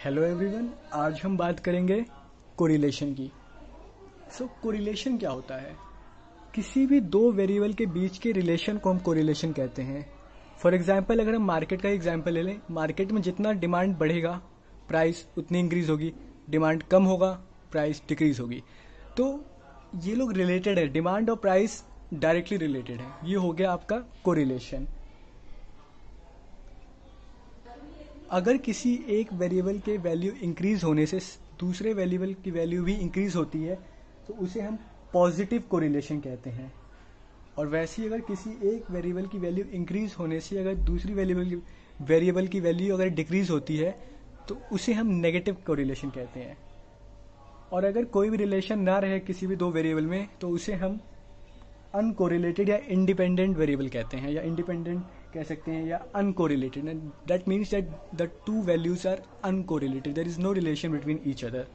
Hello everyone, आज हम बात करेंगे कोरिलेशन की। कोरिलेशन क्या होता है? किसी भी दो वेरिएबल के बीच के रिलेशन को हम कोरिलेशन कहते हैं। फॉर एग्जांपल, अगर हम मार्केट का एग्जांपल ले लें, मार्केट में जितना डिमांड बढ़ेगा प्राइस उतनी इंक्रीज होगी, डिमांड कम होगा प्राइस डिक्रीज होगी। तो ये लोग रिलेटेड है, डिमांड और प्राइस डायरेक्टली रिलेटेड है। ये हो गया आपका कोरिलेशन। अगर किसी एक वेरिएबल के वैल्यू इंक्रीज होने से दूसरे वेरिएबल की वैल्यू भी इंक्रीज होती है तो उसे हम पॉजिटिव कोरिलेशन कहते हैं। और वैसे ही अगर किसी एक वेरिएबल की वैल्यू इंक्रीज होने से अगर दूसरी वेरिएबल की वैल्यू अगर डिक्रीज होती है तो उसे हम नेगेटिव कोरिलेशन कहते हैं। और अगर कोई भी रिलेशन ना रहे किसी भी दो वेरिएबल में तो उसे हम अनकोरिलेटेड या इंडिपेंडेंट वेरिएबल कहते हैं, या इंडिपेंडेंट कह सकते हैं, या uncorrelated. That means that the two values are uncorrelated, there is no relation between each other.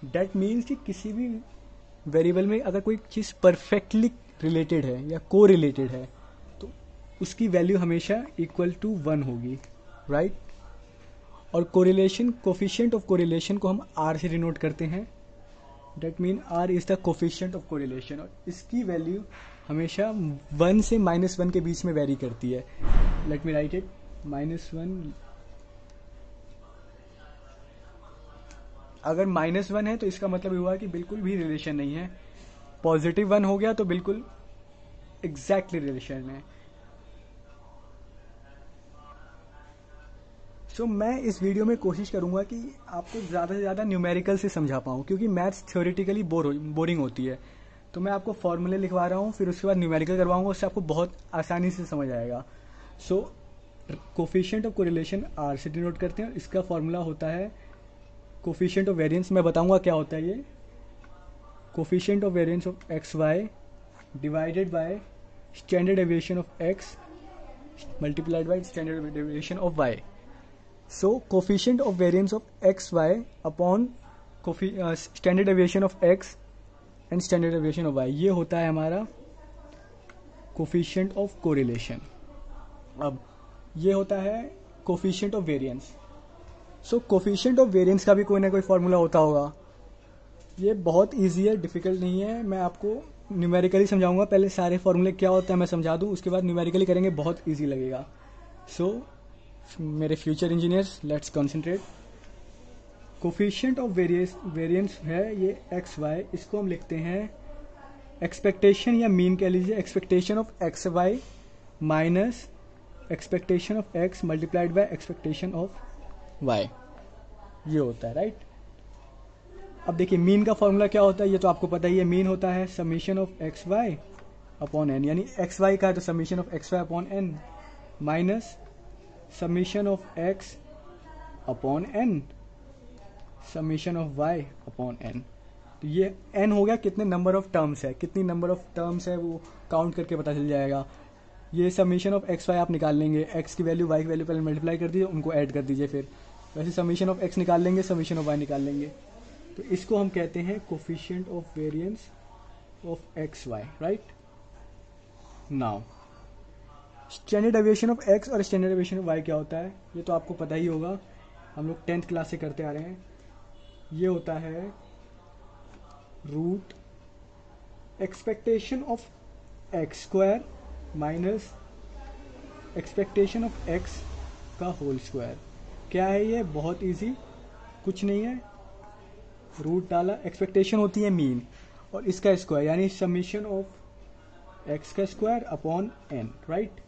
That means कि किसी भी वेरिएबल में अगर कोई चीज परफेक्टली रिलेटेड है या को रिलेटेड है तो उसकी वैल्यू हमेशा इक्वल टू 1 होगी, राइट। और कोरिलेशन, कोफिशिएंट ऑफ कोरिलेशन को हम आर से डिनोट करते हैं। That mean R is the coefficient of correlation, और इसकी वैल्यू हमेशा 1 से -1 के बीच में वेरी करती है। Let me right it, -1। अगर -1 है तो इसका मतलब हुआ कि बिल्कुल भी रिलेशन नहीं है। +1 हो गया तो बिल्कुल एग्जैक्टली रिलेशन है। मैं इस वीडियो में कोशिश करूंगा कि आपको ज़्यादा से ज़्यादा न्यूमेरिकल से समझा पाऊँ, क्योंकि मैथ्स थ्योरेटिकली बोरिंग होती है। तो मैं आपको फॉर्मूले लिखवा रहा हूँ, फिर उसके बाद न्यूमेरिकल करवाऊंगा, उससे आपको बहुत आसानी से समझ आएगा। कोफिशिएंट ऑफ कोरिलेशन आर से डिनोट करते हैं। इसका फॉर्मूला होता है कोफिशिएंट ऑफ वेरिएंस। मैं बताऊंगा क्या होता है ये। Coefficient of variance of X Y divided by standard deviation of X multiplied by standard deviation of Y. Coefficient of variance of X Y upon standard deviation of X and standard deviation of Y, ये होता है हमारा coefficient of correlation. अब ये होता है coefficient of variance. Coefficient of variance का भी कोई ना कोई फॉर्मूला होता होगा। ये बहुत इजी है, डिफिकल्ट नहीं है। मैं आपको न्यूमेरिकली समझाऊंगा। पहले सारे फॉर्मूले क्या होता है मैं समझा दूं, उसके बाद न्यूमेरिकली करेंगे, बहुत इजी लगेगा। मेरे future engineers, let's concentrate. Coefficient of variance है ये एक्स वाई, इसको हम लिखते हैं एक्सपेक्टेशन या मीन कह लीजिए, expectation of X Y minus expectation of X multiplied by expectation of Y, ये होता है, राइट। अब देखिए मीन का फॉर्मूला क्या होता है, ये तो आपको पता ही है। मीन होता है summation of X Y upon N, यानी एक्स वाई का है तो summation of X Y upon N minus summation of X upon N summation of Y upon N. तो ये एन हो गया कितने नंबर ऑफ टर्म्स है, कितनी नंबर ऑफ टर्म्स है वो काउंट करके पता चल जाएगा। ये समीशन ऑफ एक्स वाई आप निकाल लेंगे, एक्स की वैल्यू वाई की वैल्यू पहले मल्टीप्लाई कर दीजिए, उनको ऐड कर दीजिए, फिर वैसे समीशन ऑफ एक्स निकाल लेंगे, समीशन ऑफ वाई निकाल लेंगे। तो इसको हम कहते हैं coefficient of variance of X Y, right. Now standard deviation of X और स्टैंडर्ड डेविएशन ऑफ वाई क्या होता है ये तो आपको पता ही होगा, हम लोग 10th क्लास से करते आ रहे हैं। ये होता है root expectation of X square minus expectation of X का होल स्क्वायर। क्या है ये? बहुत इजी, कुछ नहीं है, रूट डाला, एक्सपेक्टेशन होती है मीन और इसका स्क्वायर यानी समीशन ऑफ एक्स का स्क्वायर अपॉन एन, राइट।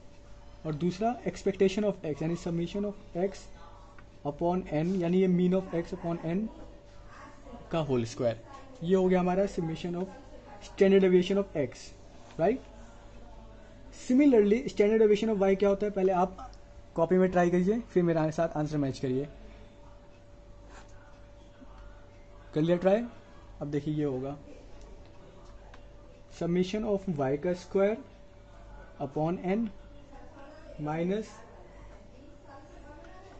और दूसरा एक्सपेक्टेशन ऑफ एक्स यानी summation of X upon N, यानी ये mean of X upon N का होल स्क्वायर। ये हो गया हमारा summation of standard deviation of X, right. Similarly standard deviation of Y क्या होता है, पहले आप कॉपी में ट्राई करिए, फिर मेरे साथ आंसर मैच करिए। कर लिया ट्राई? अब देखिए ये होगा समीशन ऑफ वाई का square upon N minus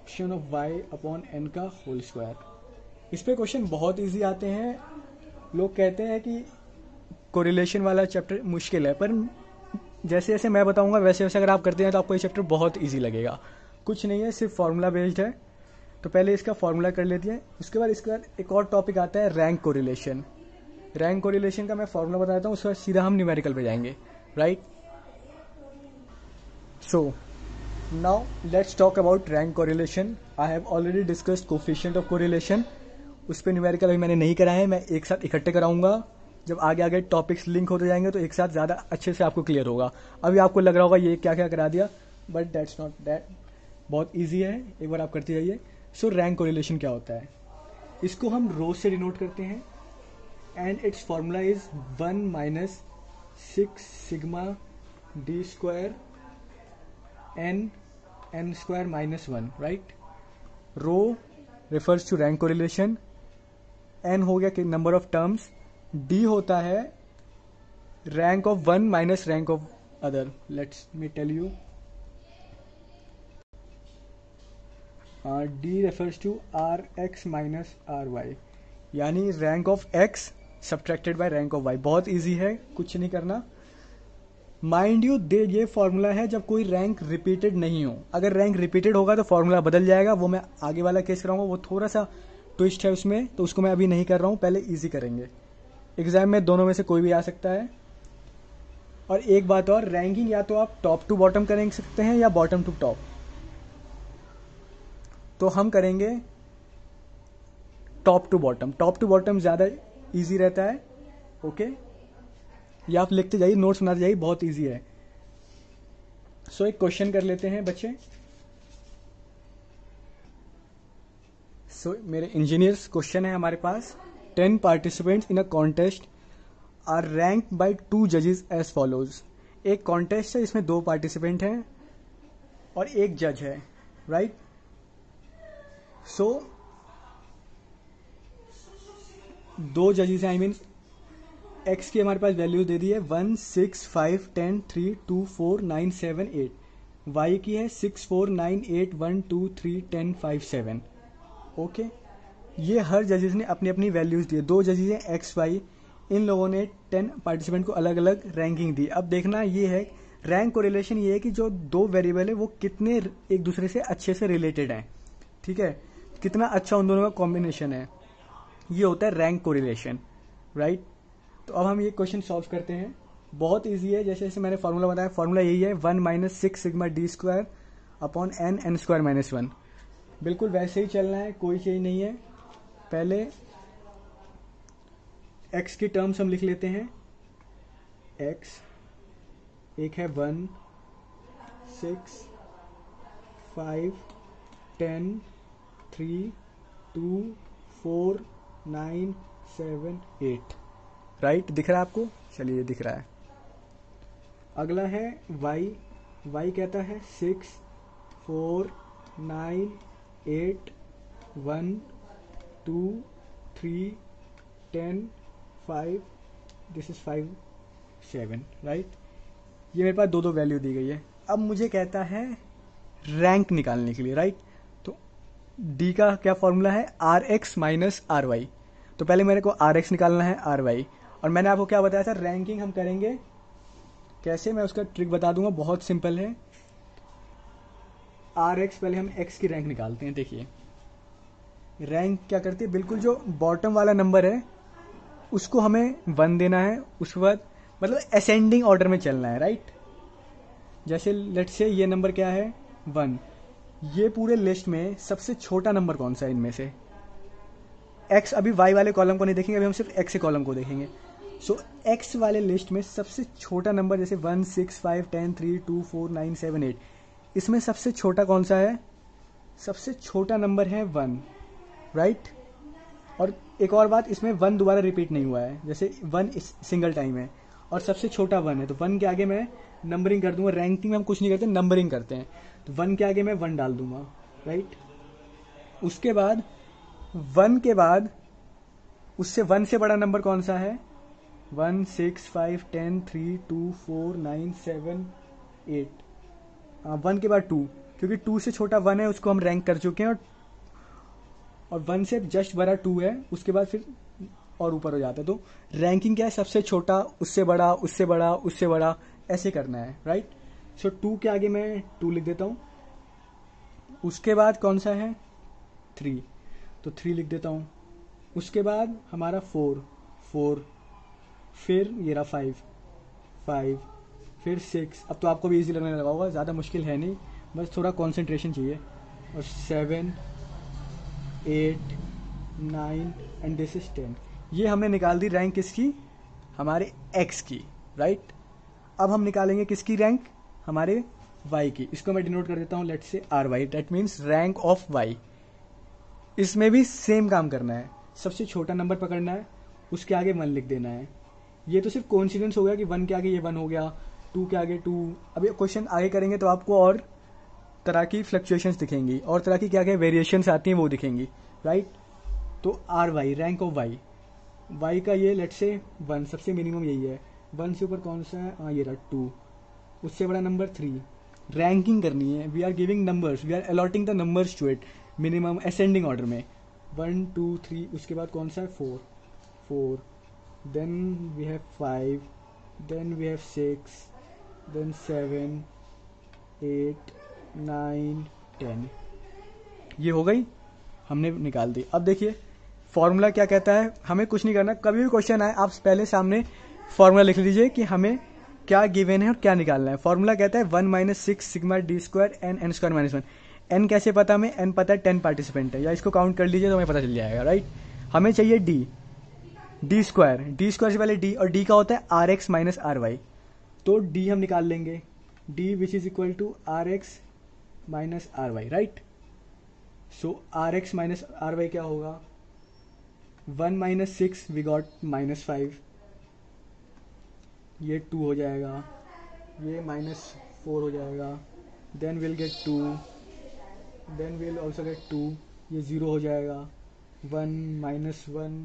summation of Y upon N का होल स्क्वायर। इस पे क्वेश्चन बहुत इजी आते हैं। लोग कहते हैं कि कोरिलेशन वाला चैप्टर मुश्किल है, पर जैसे जैसे मैं बताऊंगा वैसे वैसे अगर आप करते हैं तो आपको ये चैप्टर बहुत इजी लगेगा। कुछ नहीं है, सिर्फ फॉर्मूला बेस्ड है। तो पहले इसका फॉर्मूला कर लेते हैं, उसके बाद इसके बाद एक और टॉपिक आता है रैंक कोरिलेशन। रैंक कोरिलेशन का मैं फॉर्मूला बता देता हूँ, उसके बाद सीधा हम न्यूमेरिकल पे जाएंगे, right. So now let's talk about rank correlation. I have already discussed coefficient of correlation. उस पर न्यूमेरिकल अभी मैंने नहीं कराया है, मैं एक साथ इकट्ठे कराऊंगा। जब आगे आगे टॉपिक्स लिंक होते जाएंगे तो एक साथ ज़्यादा अच्छे से आपको क्लियर होगा। अभी आपको लग रहा होगा ये क्या क्या करा दिया, बट दैट्स नॉट दैट, बहुत ईजी है, एक बार आप करते जाइए। सो रैंक कोरिलेशन क्या होता है, इसको हम रो से डिनोट करते हैं and it's formula is 1 minus 6 sigma D square n square minus 1, right. Rho refers to rank correlation, n हो गया कि नंबर ऑफ टर्म्स, d होता है rank of one minus rank of other. Let's me tell you, d refers to rx minus ry, यानी rank of x subtracted by rank of y। बहुत easy है, कुछ नहीं करना। माइंड यू दे ये formula है जब कोई रैंक रिपीटेड नहीं हो। अगर रैंक रिपीटेड होगा तो फॉर्मूला बदल जाएगा, वो मैं आगे वाला केस कराऊंगा, वो थोड़ा सा ट्विस्ट है उसमें, तो उसको मैं अभी नहीं कर रहा हूं, पहले इजी करेंगे। एग्जाम में दोनों में से कोई भी आ सकता है। और एक बात और, रैंकिंग या तो आप टॉप टू बॉटम कर सकते हैं या बॉटम टू टॉप। तो हम करेंगे top to bottom. Top to bottom ज्यादा इजी रहता है, ओके। या आप लिखते जाइए, नोट्स बनाते जाइए, बहुत इजी है। सो एक क्वेश्चन कर लेते हैं बच्चे। सो मेरे इंजीनियर्स क्वेश्चन है हमारे पास, 10 participants in a contest are ranked by 2 जजेस एज फॉलोज। एक कॉन्टेस्ट है, इसमें 2 पार्टिसिपेंट हैं और एक जज है, राइट। सो 2 जजेस हैं, आई मीन x की हमारे पास वैल्यू दे दी है 1 6 5 10 3 2 4 9 7 8। y की है 6 4 9 8 1 2 3 10 5 7, ओके। ये हर जजेस ने अपनी अपनी वैल्यूज दी है। 2 जजेस हैं x y, इन लोगों ने 10 पार्टिसिपेंट को अलग अलग रैंकिंग दी। अब देखना ये है रैंक कोरिलेशन, ये है कि जो 2 वेरिएबल है वो कितने एक दूसरे से अच्छे से रिलेटेड हैं, ठीक है, कितना अच्छा उन दोनों का कॉम्बिनेशन है, ये होता है रैंक कोरिलेशन, राइट। तो अब हम ये क्वेश्चन सॉल्व करते हैं, बहुत इजी है। जैसे जैसे मैंने फॉर्मूला बताया, फॉर्मूला यही है 1 minus 6 sigma D square upon n square minus 1। बिल्कुल वैसे ही चलना है, कोई चीज नहीं है। पहले x की टर्म्स हम लिख लेते हैं। x एक है 1 6 5 10 3 2 4 9 7 8, राइट। दिख रहा है आपको, चलिए ये दिख रहा है। अगला है y कहता है 6 4 9 8 1 2 3 10 5, दिस इज 5 7, राइट। ये मेरे पास 2 वैल्यू दी गई है। अब मुझे कहता है रैंक निकालने के लिए, राइट। तो d का क्या फॉर्मूला है, rx माइनस ry। तो पहले मेरे को rx निकालना है, ry। और मैंने आपको क्या बताया था, रैंकिंग हम करेंगे कैसे, मैं उसका ट्रिक बता दूंगा, बहुत सिंपल है। rx, पहले हम x की रैंक निकालते हैं। देखिए रैंक क्या करती है, बिल्कुल जो बॉटम वाला नंबर है उसको हमें 1 देना है, उसके बाद मतलब असेंडिंग ऑर्डर में चलना है, राइट। जैसे लेट्स से ये नंबर क्या है 1, ये पूरे लिस्ट में सबसे छोटा नंबर कौन सा है इनमें से, x। अभी y वाले कॉलम को नहीं देखेंगे, अभी हम सिर्फ x के कॉलम को देखेंगे। सो x वाले लिस्ट में सबसे छोटा नंबर, जैसे 1 6 5 10 3 2 4 9 7 8, इसमें सबसे छोटा कौन सा है, सबसे छोटा नंबर है 1, राइट। और एक और बात, इसमें 1 दोबारा रिपीट नहीं हुआ है, जैसे 1 सिंगल टाइम है और सबसे छोटा 1 है, तो 1 के आगे मैं नंबरिंग कर दूंगा। रैंकिंग में हम कुछ नहीं करते, नंबरिंग करते हैं। तो 1 के आगे मैं 1 डाल दूंगा, राइट। उसके बाद 1 के बाद उससे 1 से बड़ा नंबर कौन सा है, 1 6 5 10 3 2 4 9 7 8, 1 के बाद 2, क्योंकि 2 से छोटा 1 है उसको हम रैंक कर चुके हैं, और 1 से जस्ट बड़ा 2 है, उसके बाद फिर और ऊपर हो जाता है। तो रैंकिंग क्या है, सबसे छोटा, उससे बड़ा, उससे बड़ा, उससे बड़ा, ऐसे करना है, राइट। सो 2 के आगे मैं 2 लिख देता हूं। उसके बाद कौन सा है 3, तो 3 लिख देता हूँ। उसके बाद हमारा 4, 4, फिर ये रहा 5, 5, फिर 6। अब तो आपको भी इजी लगने लगा होगा, ज़्यादा मुश्किल है नहीं, बस थोड़ा कंसंट्रेशन चाहिए। और 7, 8, 9 एंड दिस इज 10। ये हमने निकाल दी रैंक किसकी, हमारे x की, राइट। अब हम निकालेंगे किसकी रैंक, हमारे y की। इसको मैं डिनोट कर देता हूँ, let's say ry, that means rank of y। इसमें भी सेम काम करना है, सबसे छोटा नंबर पकड़ना है, उसके आगे 1 लिख देना है। ये तो सिर्फ कोइंसिडेंस हो गया कि 1 के आगे ये 1 हो गया, 2 के आगे 2। अभी क्वेश्चन आगे करेंगे तो आपको और तरह की फ्लक्चुएशंस दिखेंगी, और तरह की क्या क्या वेरिएशंस आती हैं वो दिखेंगी, राइट। तो R Y, rank of Y, Y का ये लेट से 1, सबसे मिनिमम यही है। 1 से ऊपर कौन सा है, हाँ ये रहा 2, उससे बड़ा नंबर 3। रैंकिंग करनी है, we are giving numbers, we are allotting the numbers to it, minimum ascending order में, 1, 2, 3। उसके बाद कौन सा है, 4, 4, then we have 5, then we have 6, then 7, 8, 9, 10। ये हो गई, हमने निकाल दी। अब देखिए फॉर्मूला क्या कहता है, हमें कुछ नहीं करना, कभी भी क्वेश्चन आए आप पहले सामने फॉर्मूला लिख लीजिए कि हमें क्या गिवन है और क्या निकालना है। फॉर्मूला कहता है 1 - 6 sigma D square N N square minus 1। N कैसे पता हमें, एन पता है 10 पार्टिसिपेंट है, या इसको काउंट कर लीजिए तो हमें पता चल जाएगा, राइट। हमें चाहिए D, D square, D square से पहले डी, और डी का होता है R X minus R Y. तो डी हम निकाल लेंगे, D which is equal to R X minus R Y, right. So R X minus R Y क्या होगा, 1 - 6 वी गॉट -5, ये 2 हो जाएगा, ये -4 हो जाएगा, then will get 2, then will also get 2, ये 0 हो जाएगा, 1 - 1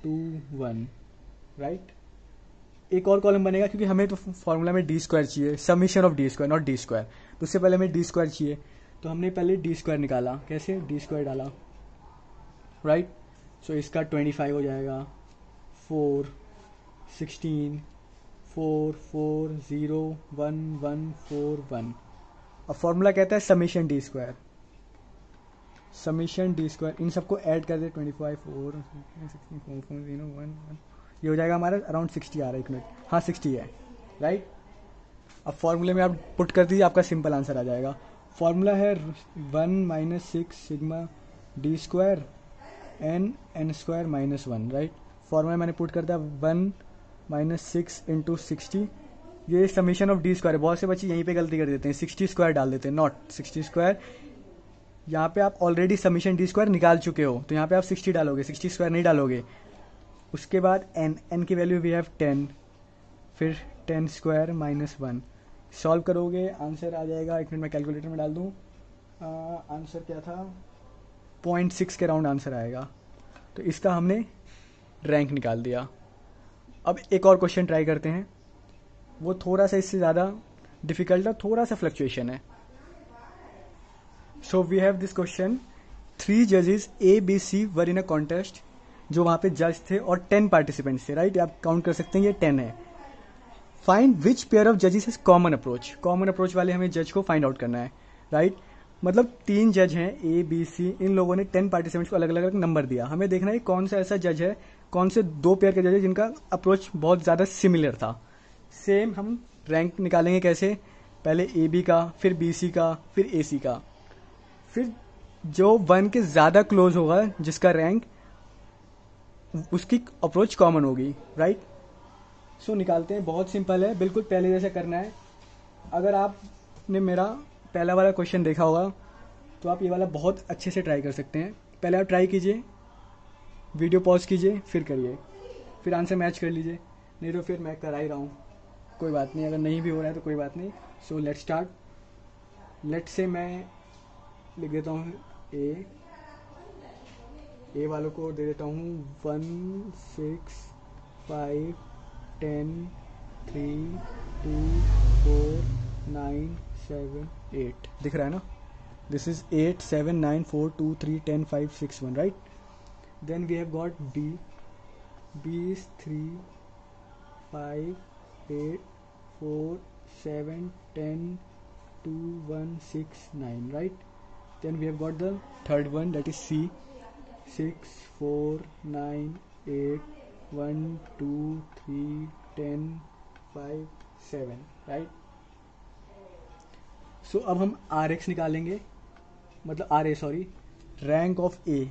2 1, राइट। एक और कॉलम बनेगा क्योंकि हमें तो फॉर्मूला में डी स्क्वायर चाहिए, summation of D square not D square, तो उससे पहले हमें डी स्क्वायर चाहिए। तो हमने पहले डी स्क्वायर निकाला, कैसे, डी स्क्वायर डाला, राइट। सो इसका 25 हो जाएगा, 4, 16, 4, 4, 0, 1, 1, 4, 1। अब फॉर्मूला कहता है summation D square, summation D square, इन सबको ऐड कर दे, 25, 4, 16, 4, 4, 0, 1, 1, ये हो जाएगा हमारा अराउंड 60 आ रहा है, एक मिनट, हाँ 60 है, राइट। अब फॉर्मूले में आप पुट कर दीजिए, आपका सिंपल आंसर आ जाएगा। फॉर्मूला है 1 - 6 sigma D square N N square minus 1, right. Formula मैंने पुट कर दिया 1 - 6 इंटू 60, ये समीशन ऑफ डी स्क्वायर है। बहुत से बच्चे यहीं पे गलती कर देते हैं, 60 स्क्वायर डाल देते हैं, नॉट 60 स्क्वायर। यहाँ पे आप ऑलरेडी समीशन डी स्क्वायर निकाल चुके हो, तो यहाँ पे आप 60 डालोगे, 60 स्क्वायर नहीं डालोगे। उसके बाद एन, एन की वैल्यू वी हैव 10, फिर 10 स्क्वायर माइनस 1, सॉल्व करोगे आंसर आ जाएगा, एक मिनट मैं कैलकुलेटर में डाल दूँ, आंसर क्या था, 0.6 के राउंड आंसर आएगा। तो इसका हमने रैंक निकाल दिया। अब एक और क्वेश्चन ट्राई करते हैं, वो थोड़ा सा इससे ज़्यादा डिफिकल्ट है, थोड़ा सा फ्लक्चुएशन है। So we have this question, 3 जजेस A B C were in a contest, जो वहाँ पे जज थे और 10 पार्टिसिपेंट्स थे, राइट। आप काउंट कर सकते हैं, ये 10 है। फाइंड विच पेयर ऑफ जजेस is common approach, common approach वाले हमें जज को फाइंड आउट करना है, राइट। मतलब 3 जज हैं ए बी सी, इन लोगों ने 10 पार्टिसिपेंट्स को अलग अलग नंबर दिया, हमें देखना है कौन सा ऐसा जज है, कौन से 2 पेयर के जज है जिनका अप्रोच बहुत ज़्यादा सिमिलर था। सेम हम रैंक निकालेंगे कैसे, पहले ए बी का, फिर बी सी का, फिर ए सी का, फिर जो 1 के ज़्यादा क्लोज होगा जिसका रैंक, उसकी अप्रोच कॉमन होगी, राइट। सो निकालते हैं, बहुत सिंपल है, बिल्कुल पहले जैसे करना है। अगर आपने मेरा पहला वाला क्वेश्चन देखा होगा तो आप ये वाला बहुत अच्छे से ट्राई कर सकते हैं। पहले आप ट्राई कीजिए, वीडियो पॉज कीजिए, फिर करिए, फिर आंसर मैच कर लीजिए, नहीं तो फिर मैं करा ही रहा हूँ, कोई बात नहीं, अगर नहीं भी हो रहा है तो कोई बात नहीं। So let's start. लेट से मैं लिख देता हूँ ए वालों को दे देता हूँ 1, 6, 5, 10, 3, 2, 4, 9, 7, 8 दिख रहा है ना, this is 8, 7, 9, 4, 2, 3, 10, 5, 6, 1, right. Then we have got B, B is 3, 5, 8, 4, 7, 10, 2, 1, 6, 9, right. then we have got the third one, that is C. 6 4 9 8 1 2 3 10 5 7, right. सो अब हम RX निकालेंगे, मतलब RA sorry, rank of A.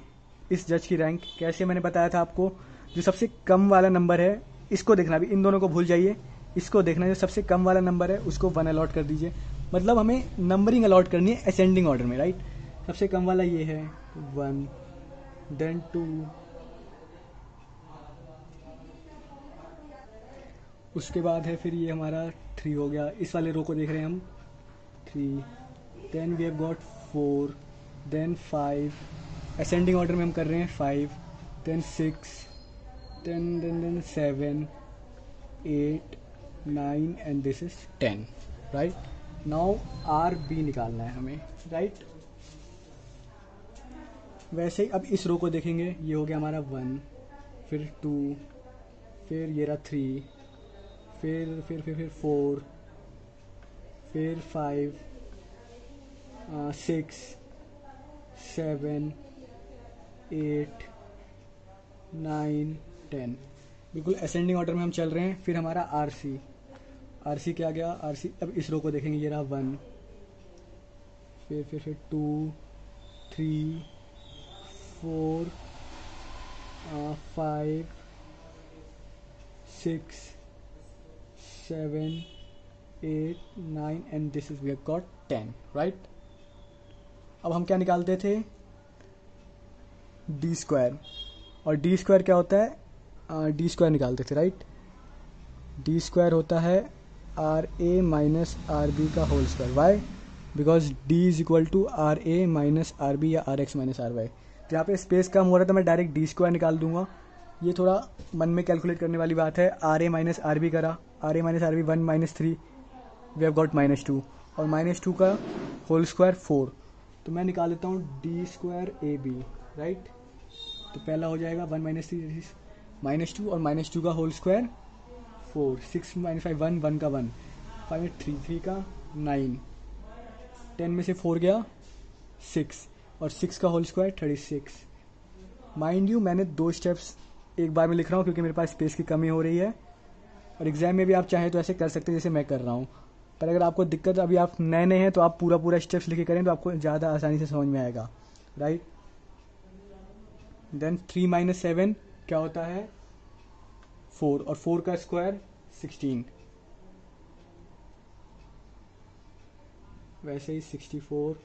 इस जज की रैंक कैसे, मैंने बताया था आपको, जो सबसे कम वाला नंबर है इसको देखना, भी इन दोनों को भूल जाइए, इसको देखना, जो सबसे कम वाला नंबर है उसको 1 अलॉट कर दीजिए. मतलब हमें नंबरिंग अलॉट करनी है असेंडिंग ऑर्डर में, राइट. सबसे कम वाला ये है 1, देन 2, उसके बाद है फिर ये हमारा 3 हो गया. इस वाले रो को देख रहे हैं हम 3, then we have got 4, then 5, ascending order में हम कर रहे हैं 5, then 6, then 7, 8, 9 and this is 10, right. Now RB निकालना है हमें, राइट. वैसे ही अब इस रो को देखेंगे, ये हो गया हमारा 1, फिर 2, फिर ये रहा 3, फिर 4, फिर 5, 6, 7, 8, 9, 10. बिल्कुल असेंडिंग ऑर्डर में हम चल रहे हैं. फिर हमारा RC क्या गया, RC अब इस रो को देखेंगे, ये रहा 1, फिर 2, 3, 4, 5, 6, 7, 8, 9 and this is we have got 10, right. अब हम क्या निकालते थे, D स्क्वायर, और D स्क्वायर क्या होता है, D स्क्वायर निकालते थे, राइट. D स्क्वायर होता है RA माइनस RB का whole square. Why, because D is equal to RA minus RB या RX माइनस RY. तो यहाँ पे स्पेस कम हो रहा है तो मैं डायरेक्ट D स्क्वायर निकाल दूंगा. ये थोड़ा मन में कैलकुलेट करने वाली बात है. RA माइनस RB करा, RA minus RB 1 minus 3, we have got -2, और -2 का होल स्क्वायर 4. तो मैं निकाल लेता हूँ D स्क्वायर AB, राइट. तो पहला हो जाएगा 1 माइनस 3 -2, और -2 का होल स्क्वायर 4, 6 माइनस 5 1, 1 का 1, 5 3, 3 का 9, 10 में से 4 गया 6, और 6 का होल स्क्वायर 36. माइंड यू मैंने 2 स्टेप्स एक बार में लिख रहा हूँ क्योंकि मेरे पास स्पेस की कमी हो रही है, और एग्जाम में भी आप चाहें तो ऐसे कर सकते हैं जैसे मैं कर रहा हूँ. पर अगर आपको दिक्कत, अभी आप नए हैं तो आप पूरा स्टेप्स लिखे करें तो आपको ज़्यादा आसानी से समझ में आएगा, राइट. देन 3 माइनस 7 क्या होता है 4, और 4 का स्क्वायर 16. वैसे ही 64,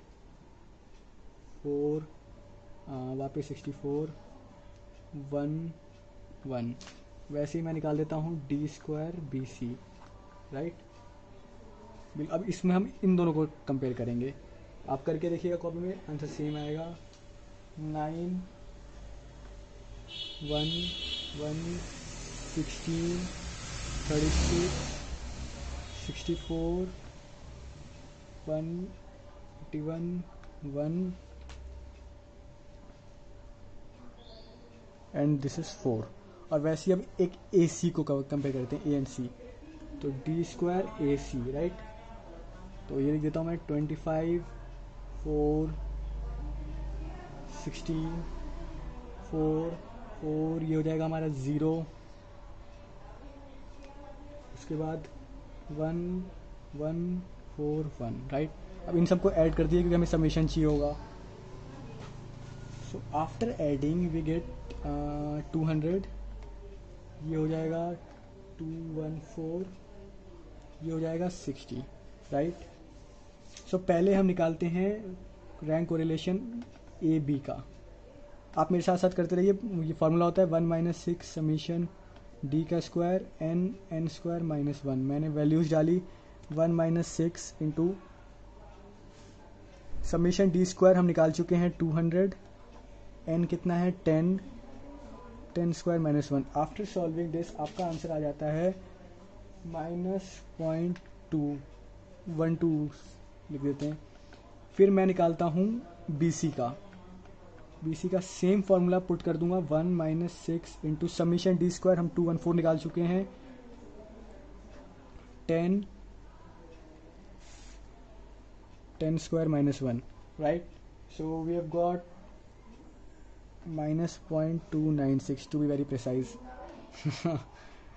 4, वापस 64, 1, 1. वैसे ही मैं निकाल देता हूँ D स्क्वायर BC, राइट. अब इसमें हम इन दोनों को कंपेयर करेंगे. आप करके देखिएगा कॉपी में, आंसर सेम आएगा. 9, 1, 1, 16, 36, 64, 1, 81, 1 एंड दिस इज 4. और वैसे ही अब एक AC को कंपेयर करते हैं, A एंड C. तो D स्क्वायर AC, राइट. तो ये लिख देता हूँ मैं 25, 4, 16, 4, ये हो जाएगा हमारा 0. उसके बाद 1, 1, 4, 1, राइट. अब इन सबको ऐड कर दिए क्योंकि हमें समेशन चाहिए होगा. So after adding we get 200. ये हो जाएगा 214, ये हो जाएगा 60, राइट. सो पहले हम निकालते हैं रैंक कोरिलेशन AB का. आप मेरे साथ साथ करते रहिए. ये फार्मूला होता है 1 माइनस 6 समीशन D का स्क्वायर n स्क्वायर माइनस 1. मैंने वैल्यूज डाली 1 minus 6 into summation D square हम निकाल चुके हैं 200, n कितना है 10 square minus 1. After solving this आपका आंसर आ जाता है -0.212 लिख देते हैं. फिर मैं निकालता हूँ BC का. BC का सेम फॉर्मूला पुट कर दूंगा 1 minus 6 into summation D square हम 214 निकाल चुके हैं 10 square minus 1, right. So we have got minus 0.296 to be very precise.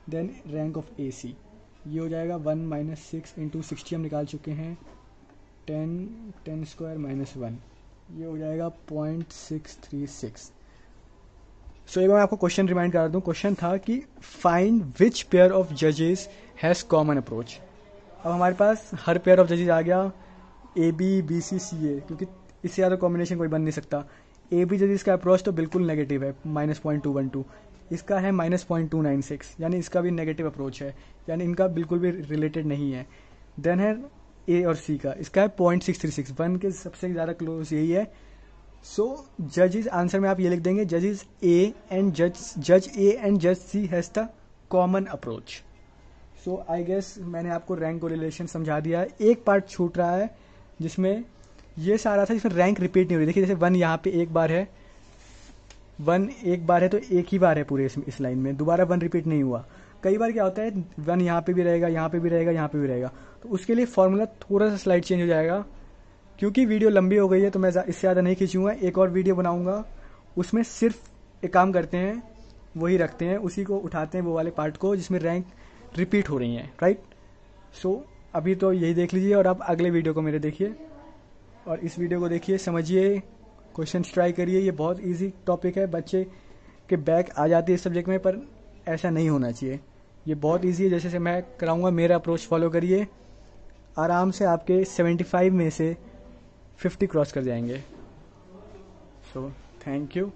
Then rank of AC ये हो जाएगा 1 माइनस 6 इंटू 60 हम निकाल चुके हैं, 10 स्क्वायर माइनस 1 ये हो जाएगा 0.636. सो एक बार मैं आपको क्वेश्चन रिमाइंड करा दूँ. क्वेश्चन था कि फाइंड विच पेयर ऑफ जजेस हैज़ कॉमन अप्रोच. अब हमारे पास हर पेयर ऑफ जजेस आ गया, ए बी बी सी सी ए, क्योंकि इससे ज़्यादा कॉम्बिनेशन कोई बन नहीं सकता. ए बी जजेस का अप्रोच तो बिल्कुल नेगेटिव है, -0.212. इसका है -0.296, यानी इसका भी नेगेटिव अप्रोच है, यानी इनका बिल्कुल भी रिलेटेड नहीं है. देन है ए और सी का, इसका है 0.636, 1 के सबसे ज़्यादा क्लोज यही है. सो जजेस आंसर में आप ये लिख देंगे, जजेस ए एंड जज ए एंड जज सी has the common approach. So I guess मैंने आपको रैंक को रिलेशन समझा दिया है. एक पार्ट छूट रहा है जिसमें ये सारा था, जिसमें रैंक रिपीट नहीं हो रही. देखिए जैसे 1 यहाँ पे एक बार है, 1 एक बार है तो एक ही बार है पूरे इस लाइन में, दोबारा 1 रिपीट नहीं हुआ. कई बार क्या होता है 1 यहाँ पे भी रहेगा, यहाँ पे भी रहेगा, यहाँ पे भी रहेगा. तो उसके लिए फॉर्मूला थोड़ा सा स्लाइड चेंज हो जाएगा. क्योंकि वीडियो लंबी हो गई है तो मैं इससे ज़्यादा नहीं खींचूंगा. एक और वीडियो बनाऊंगा, उसमें सिर्फ एक काम करते हैं, वही रखते हैं, उसी को उठाते हैं, वो वाले पार्ट को जिसमें रैंक रिपीट हो रही हैं, राइट. सो अभी तो यही देख लीजिए और आप अगले वीडियो को मेरे देखिए और इस वीडियो को देखिए, समझिए, क्वेश्चन ट्राई करिए. ये बहुत इजी टॉपिक है, बच्चे के बैक आ जाती है इस सब्जेक्ट में, पर ऐसा नहीं होना चाहिए. ये बहुत इजी है, जैसे से मैं कराऊंगा मेरा अप्रोच फॉलो करिए, आराम से आपके 75 में से 50 क्रॉस कर जाएंगे. So thank you.